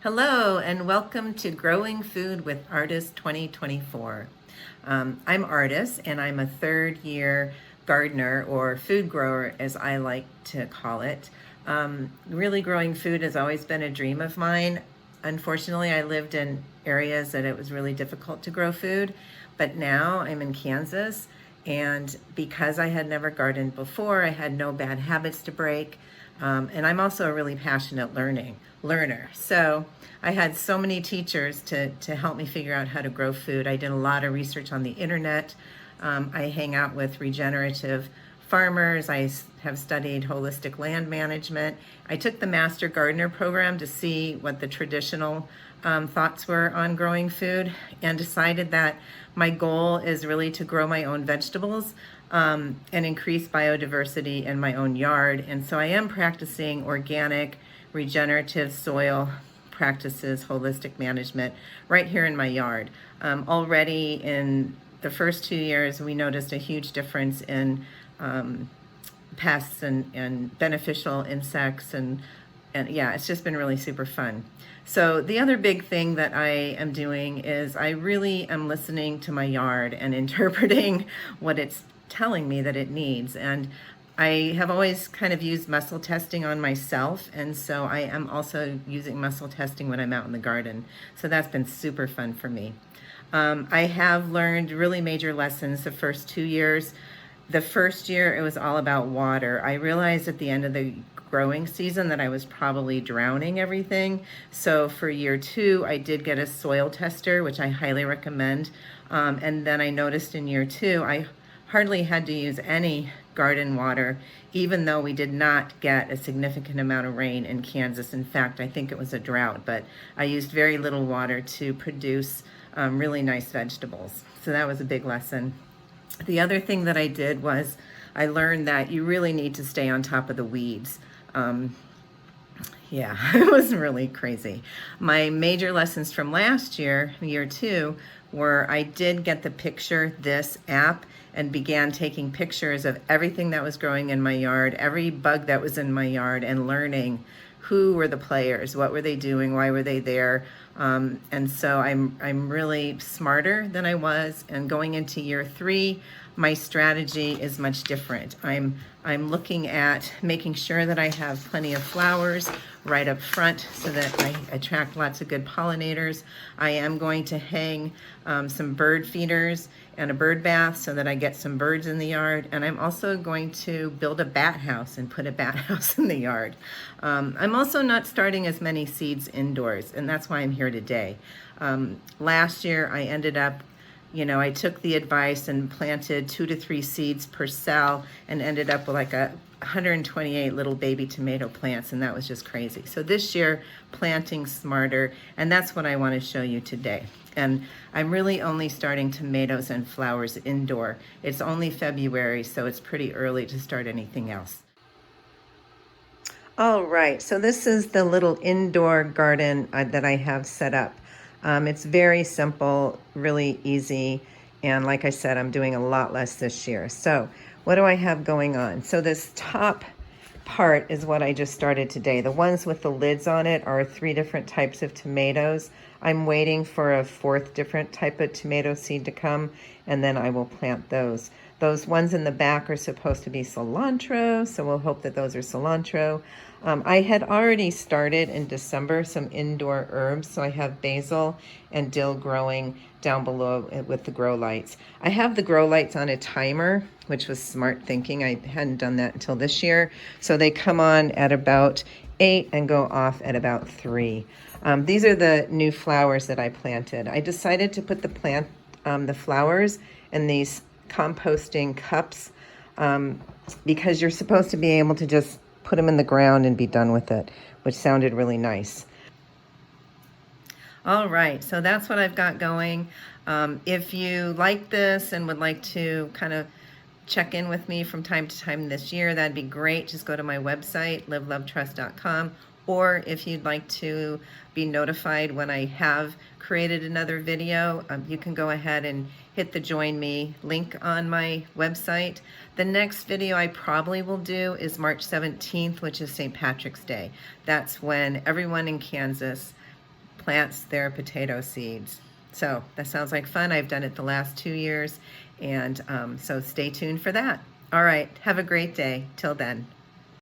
Hello and welcome to Growing Food with Ardis 2024. I'm Ardis and I'm a third year gardener or food grower as I like to call it. Really growing food has always been a dream of mine. Unfortunately, I lived in areas that it was really difficult to grow food, but now I'm in Kansas, and because I had never gardened before, I had no bad habits to break. And I'm also a really passionate learner. So I had so many teachers to help me figure out how to grow food. I did a lot of research on the internet. I hang out with regenerative farmers. I have studied holistic land management. I took the Master Gardener program to see what the traditional thoughts were on growing food, and decided that my goal is really to grow my own vegetables and increase biodiversity in my own yard. And so I am practicing organic, regenerative soil practices, holistic management right here in my yard. Already in the first 2 years, we noticed a huge difference in pests and beneficial insects, and yeah, it's just been really super fun. So the other big thing that I am doing is I really am listening to my yard and interpreting what it's telling me that it needs. And I have always kind of used muscle testing on myself, and so I am also using muscle testing when I'm out in the garden. So that's been super fun for me. I have learned really major lessons the first 2 years. The first year, it was all about water. I realized at the end of the growing season that I was probably drowning everything. So for year 2, I did get a soil tester, which I highly recommend. And then I noticed in year 2, I hardly had to use any garden water, even though we did not get a significant amount of rain in Kansas. In fact, I think it was a drought, but I used very little water to produce really nice vegetables. So that was a big lesson. The other thing that I did was I learned that you really need to stay on top of the weeds. Yeah, it was really crazy. My major lessons from last year, year 2, were I did get the Picture This app and began taking pictures of everything that was growing in my yard, every bug that was in my yard, and learning who were the players, what were they doing, why were they there. And so I'm really smarter than I was. And going into year 3, my strategy is much different. I'm looking at making sure that I have plenty of flowers right up front so that I attract lots of good pollinators. I am going to hang some bird feeders and a bird bath so that I get some birds in the yard. And I'm also going to build a bat house and put a bat house in the yard. I'm also not starting as many seeds indoors, and that's why I'm here today. Last year I ended up, I took the advice and planted 2 to 3 seeds per cell and ended up with like 128 little baby tomato plants, and that was just crazy. So this year, planting smarter, and that's what I want to show you today. And I'm really only starting tomatoes and flowers indoor. It's only February, so it's pretty early to start anything else. All right, so this is the little indoor garden that I have set up. It's very simple, really easy, and like I said, I'm doing a lot less this year. So what do I have going on? So this top part is what I just started today. The ones with the lids on it are 3 different types of tomatoes. I'm waiting for a 4th different type of tomato seed to come, and then I will plant those. Those ones in the back are supposed to be cilantro, so we'll hope that those are cilantro. I had already started in December some indoor herbs, so I have basil and dill growing down below with the grow lights. I have the grow lights on a timer, which was smart thinking. I hadn't done that until this year. So they come on at about 8 and go off at about 3. These are the new flowers that I planted. I decided to put the flowers in these composting cups because you're supposed to be able to just put them in the ground and be done with it, which sounded really nice. All right, so that's what I've got going. If you like this and would like to kind of check in with me from time to time this year, that'd be great. Just go to my website, livelovetrust.com, or if you'd like to be notified when I have created another video, you can go ahead and hit the join me link on my website. The next video I probably will do is March 17th, which is St. Patrick's Day. That's when everyone in Kansas plants their potato seeds. So that sounds like fun. I've done it the last 2 years, and so stay tuned for that. All right, have a great day. Till then.